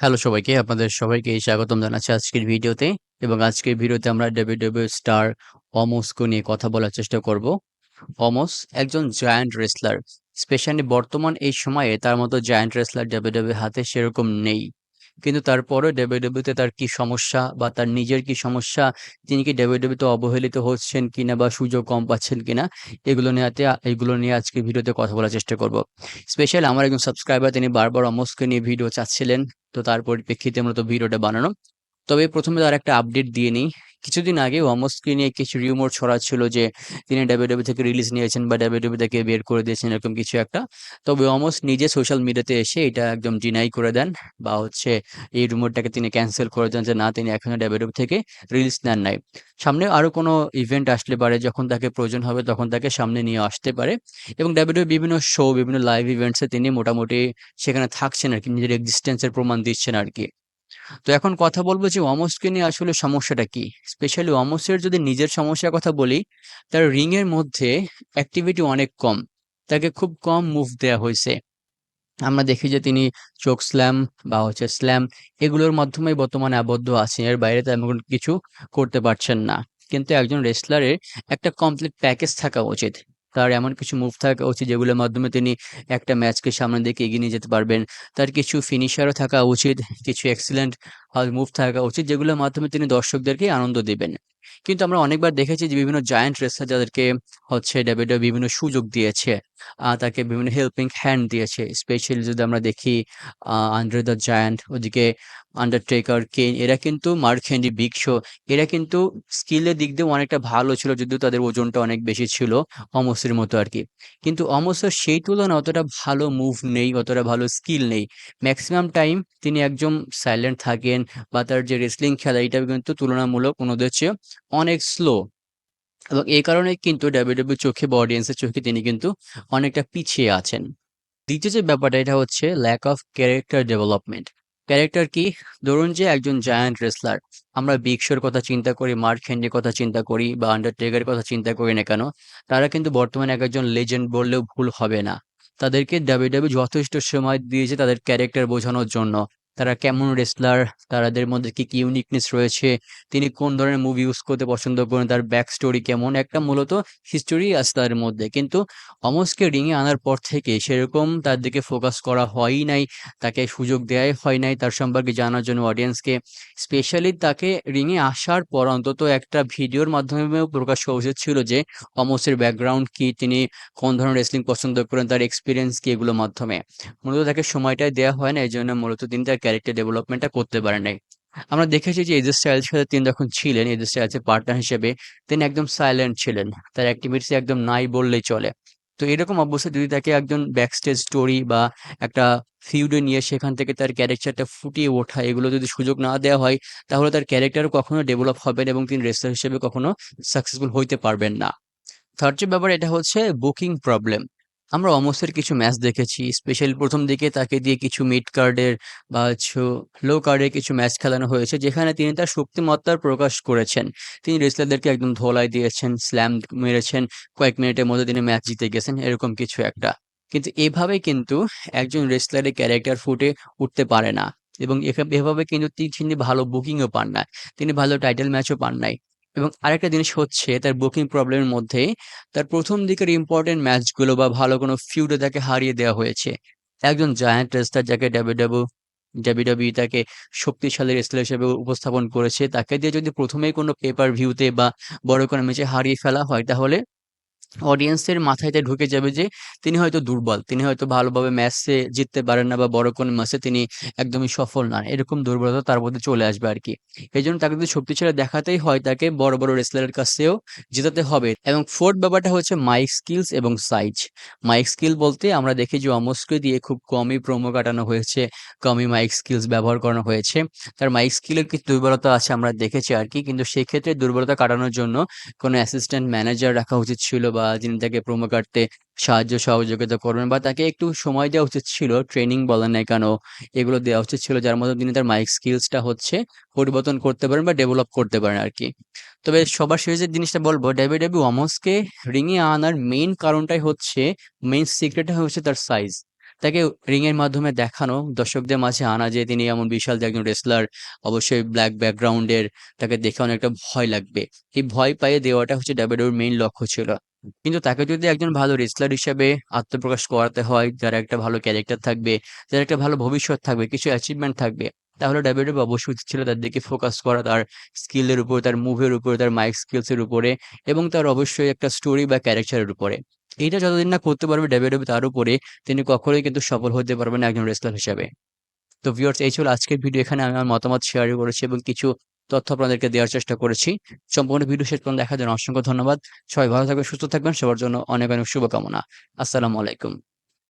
Hello সবাইকে, আপনাদের সবাইকে স্বাগতম জানাচ্ছি আজকের ভিডিওতে। এবং আজকের ভিডিওতে আমরা WWE স্টার অমোসকে নিয়ে কথা বলার চেষ্টা করব। অমোস একজন জায়ান্ট রেসলার। স্পেশালি বর্তমান এই সময়ে তার মতো জায়ান্ট রেসলার WWE হাতে সেরকম নেই। কিন্তু তারপরেও WWE তে তার কি সমস্যা বা তার নিজের কি সমস্যা, তিনি কি WWE তে অবহেলিত হচ্ছেন কিনা বা সুযোগ কম পাচ্ছেন কিনা, এগুলো নিয়ে আজকে ভিডিওতে কথা বলার চেষ্টা করব। স্পেশাল আমার একজন সাবস্ক্রাইবার, তিনি বারবার অমোসকে নিয়ে ভিডিও চাচ্ছিলেন। তো তার পরিপ্রেক্ষিতে মূলত ভিডিওটা বানানো। তবে প্রথমে তার একটা আপডেট দিয়ে নিই। কিছুদিন আগে অমোসকে নিয়ে কিছু রিউমার ছড়াচ্ছিল যে তিনি ডাব্লিউডাব্লিউ থেকে রিলিজ নিয়েছেন বা ডাব্লিউডাব্লিউ থেকে বের করে দিয়েছেন, এরকম কিছু একটা। তবে অমোস নিজে সোশ্যাল মিডিয়াতে এসে এটা একদম ডিনাই করে দেন, বা হচ্ছে এই রুমারটাকে তিনি ক্যান্সেল করে দেন যে না, তিনি এখনো ডাব্লিউডাব্লিউ থেকে রিলিজ নেন নাই। সামনে আরো কোনো ইভেন্ট আসলে পারে, যখন তাকে প্রয়োজন হবে তখন তাকে সামনে নিয়ে আসতে পারে। এবং ডাব্লিউডাব্লিউ বিভিন্ন শো, বিভিন্ন লাইভ ইভেন্টসে তিনি মোটামুটি সেখানে থাকছেন আর কি, নিজের এক্সিস্টেন্সের প্রমাণ দিচ্ছেন আর কি। তো এখন কথা বলবো যে অমোসকে নিয়ে আসলে সমস্যাটা কি। স্পেশালি অমোসের যদি নিজের সমস্যার কথা বলি, তার রিং এর মধ্যে অ্যাক্টিভিটি অনেক কম। তাকে খুব কম মুভ দেয়া হয়েছে। আমরা দেখি যে তিনি চোক স্ল্যাম বা হচ্ছে স্ল্যাম, এগুলোর মাধ্যমেই বর্তমানে আবদ্ধ আছেন। এর বাইরে তেমন কিছু করতে পারছেন না। কিন্তু একজন রেসলারের একটা কমপ্লিট প্যাকেজ থাকা উচিত। তার এমন কিছু মুভ থাকা উচিত যেগুলোর মাধ্যমে তিনি একটা ম্যাচকে সামনের দিকে এগিয়ে নিয়ে যেতে পারবেন। তার কিছু ফিনিশারও থাকা উচিত, কিছু এক্সিলেন্ট মুভ থাকা উচিত যেগুলোর মাধ্যমে তিনি দর্শকদেরকে আনন্দ দিবেন। কিন্তু আমরা অনেকবার দেখেছি যে বিভিন্ন জায়ান্ট রেসলার যাদেরকে হচ্ছে ডাব্লিউডাব্লিউ বিভিন্ন সুযোগ দিয়েছে, তাকে বিভিন্ন হেল্পিং হ্যান্ড দিয়েছে। স্পেশালি যদি আমরা দেখি আন্ড্রে দ্য জায়ান্ট, ওদিকে আন্ডারটেকার, কেইন, এরা কিন্তু মার্ক হেনরি, বিগ শো, এরা কিন্তু স্কিলের দিক দিয়েও অনেকটা ভালো ছিল, যদিও তাদের ওজনটা অনেক বেশি ছিল অমোসের মতো আর কি। কিন্তু অমোসের সেই তুলনায় অতটা ভালো মুভ নেই, অতটা ভালো স্কিল নেই। ম্যাক্সিমাম টাইম তিনি একদম সাইলেন্ট থাকেন, বা তার যে রেসলিং খেলা এটা কিন্তু তুলনামূলক অন্যদের চেয়ে অনেক স্লো। এবং এই কারণে কিন্তু ডাব্লিউডাব্লিউ চোখে বা অডিয়েন্সের চোখে তিনি কিন্তু অনেকটা পিছিয়ে আছেন। দ্বিতীয় যে ব্যাপারটা, এটা হচ্ছে lack of character development. Character কি? ধরুন যে একজন জায়ান্ট রেসলার, আমরা বিগ শোর কথা চিন্তা করি, মার্ক হেনরির কথা চিন্তা করি, বা আন্ডারটেকারের কথা চিন্তা করি না কেন, তারা কিন্তু বর্তমানে একজন লেজেন্ড বললেও ভুল হবে না। তাদেরকে ডাব্লিউডাব্লিউ যথেষ্ট সময় দিয়েছে তাদের ক্যারেক্টার বোঝানোর জন্য। তারা কেমন রেসলার, তাদের মধ্যে কি কি ইউনিকনেস রয়েছে, তিনি কোন ধরনের মুভ ইউজ করতে পছন্দ করেন, তার ব্যাক স্টোরি কেমন, একটা মূলত হিস্টোরি আছে তাদের মধ্যে। কিন্তু অমোসকে রিংয়ে আনার পর থেকে সেরকম তার দিকে ফোকাস করা হয়ই নাই, তাকে সুযোগ দেওয়াই হয় নাই তার সম্পর্কে জানার জন্য অডিয়েন্সকে। স্পেশালি তাকে রিংয়ে আসার পর অন্তত একটা ভিডিওর মাধ্যমেও প্রকাশ করা উচিত ছিল যে অমোসের ব্যাকগ্রাউন্ড কি, তিনি কোন ধরনের রেসলিং পছন্দ করেন, তার এক্সপিরিয়েন্স কি, এগুলোর মাধ্যমে। মূলত তাকে সময়টাই দেওয়া হয় না, এই জন্য মূলত তিনি তার ক্যারেক্টার ডেভেলপমেন্টটা করতে পারেন নাই। আমরা দেখেছি যে এজে স্টাইলস সাথে তিনি যখন ছিলেন, এজে স্টাইলসের পার্টনার হিসেবে, তিনি একদম সাইলেন্ট ছিলেন। তার অ্যাক্টিভিটিস একদম নাই বললেই চলে। তো এরকম অবস্থায় যদি তাকে একজন ব্যাকস্টেজ স্টোরি বা একটা ফিউডে নিয়ে সেখান থেকে তার ক্যারেক্টারটা ফুটিয়ে ওঠা, এগুলো যদি সুযোগ না দেওয়া হয়, তাহলে তার ক্যারেক্টার কখনো ডেভেলপ হবে না এবং তিনি রেসলার হিসেবে কখনো সাকসেসফুল হইতে পারবেন না। থার্ড যে ব্যাপার, এটা হচ্ছে বুকিং প্রবলেম। আমরা অমোসের কিছু ম্যাচ দেখেছি, স্পেশালি প্রথম দিকে তাকে দিয়ে কিছু মিড কার্ডের বা হচ্ছে লো কার্ডের কিছু ম্যাচ খেলানো হয়েছে, যেখানে তিনি তার শক্তিমত্তার প্রকাশ করেছেন। তিনি রেসলারদেরকে একদম ধোলাই দিয়েছেন, স্ল্যাম মেরেছেন, কয়েক মিনিটের মধ্যে তিনি ম্যাচ জিতে গেছেন, এরকম কিছু একটা। কিন্তু এভাবে কিন্তু একজন রেসলারের ক্যারেক্টার ফুটে উঠতে পারে না। এবং এভাবে কিন্তু তিনি ভালো বুকিংও পান না, তিনি ভালো টাইটেল ম্যাচও পান নাই। এবং আরেকটা জিনিস হচ্ছে তার বুকিং প্রবলেমের মধ্যে, তার প্রথম দিকের ইম্পর্টেন্ট ম্যাচগুলো বা ভালো কোনো ফিউডে তাকে হারিয়ে দেওয়া হয়েছে। একজন জায়ান্ট রেসলার যাকে ডাব্লিউডাব্লিউ তাকে শক্তিশালী রেসলার হিসেবে উপস্থাপন করেছে, তাকে দিয়ে যদি প্রথমেই কোনো পেপার ভিউতে বা বড় কোনো ম্যাচে হারিয়ে ফেলা হয়, তাহলে অডিয়েন্সের মাথায় এটা ঢুকে যাবে যে তিনি হয়তো দুর্বল, তিনি হয়তো ভালোভাবে ম্যাচে জিততে পারেন না, বা বড় কোনো ম্যাচে তিনি একদমই সফল না, এরকম দুর্বলতা তার মধ্যে চলে আসবে আর কি। এই জন্য তাকে যদি শক্তিশালী দেখাতেই হয়, তাকে বড় বড় রেসলারের কাছেও জেতাতে হবে। এবং ফোর্থ ব্যাপারটা হচ্ছে মাইক স্কিলস এবং সাইজ। মাইক স্কিল বলতে আমরা দেখি যে অমস্কে দিয়ে খুব কমই প্রোমো কাটানো হয়েছে, কমই মাইক স্কিলস ব্যবহার করানো হয়েছে। তার মাইক স্কিলের কিছু দুর্বলতা আছে আমরা দেখেছি আর কি, কিন্তু সেক্ষেত্রে দুর্বলতা কাটানোর জন্য কোনো অ্যাসিস্ট্যান্ট ম্যানেজার রাখা উচিত ছিল, বা যিনি তাকে প্রোমো কাটতে সাহায্য সহযোগিতা করবেন, বা তাকে একটু সময় দেওয়া উচিত ছিল, ট্রেনিং বলেন না কেন, এগুলো দেওয়া উচিত ছিল, যার মধ্যে তিনি তার মাইক স্কিলসটা হচ্ছে পরিবর্তন করতে পারেন বা ডেভেলপ করতে পারেন আর কি। তবে সবার শেষে যে জিনিসটা বলবো, ডাব্লিউডাব্লিউ অমোসকে রিংয়ে আনার মেইন কারণটাই হচ্ছে, মেইন সিক্রেটটা হচ্ছে তার সাইজ। তাকে রিং এর মাধ্যমে দেখানো, দর্শকদের মাঝে আনা যে তিনি এমন বিশাল যে একজন রেসলার, অবশ্যই ব্ল্যাক ব্যাকগ্রাউন্ডের, তাকে দেখে অনেকটা ভয় লাগবে। এই ভয় পাইয়ে দেওয়াটা হচ্ছে ডাব্লিউডাব্লিউর মেইন লক্ষ্য ছিল। কিন্তু তাকে যদি একজন ভালো রেসলার হিসেবে আত্মপ্রকাশ করাতে হয়, যার একটা ভালো ক্যারেক্টার থাকবে, যার একটা ভালো ভবিষ্যৎ থাকবে, কিছু অ্যাচিভমেন্ট থাকবে, তাহলে ডাব্লিউডাব্লিউ অবশ্যই উচিত ছিল তার দিকে ফোকাস করা, তার স্কিলের উপর, তার মুভের উপরে, তার মাইক স্কিলস এর উপরে, এবং তার অবশ্যই একটা স্টোরি বা ক্যারেক্টারের উপরে। এইটা যতদিন না করতে পারবে ডাব্লিউডাব্লিউ, তার উপরে তিনি কখনোই কিন্তু সফল হতে পারবেন না একজন রেসলার হিসেবে। তো ভিউয়ার্স, এই ছিল আজকের ভিডিও। এখানে আমি আমার মতামত শেয়ার করেছি এবং কিছু তথ্য আপনাদেরকে দেওয়ার চেষ্টা করেছি। সম্পূর্ণ ভিডিও শেষ পর্যন্ত দেখার জন্য অসংখ্য ধন্যবাদ। সবাই ভালো থাকবেন, সুস্থ থাকবেন। সবার জন্য অনেক অনেক শুভকামনা। আসসালামু আলাইকুম।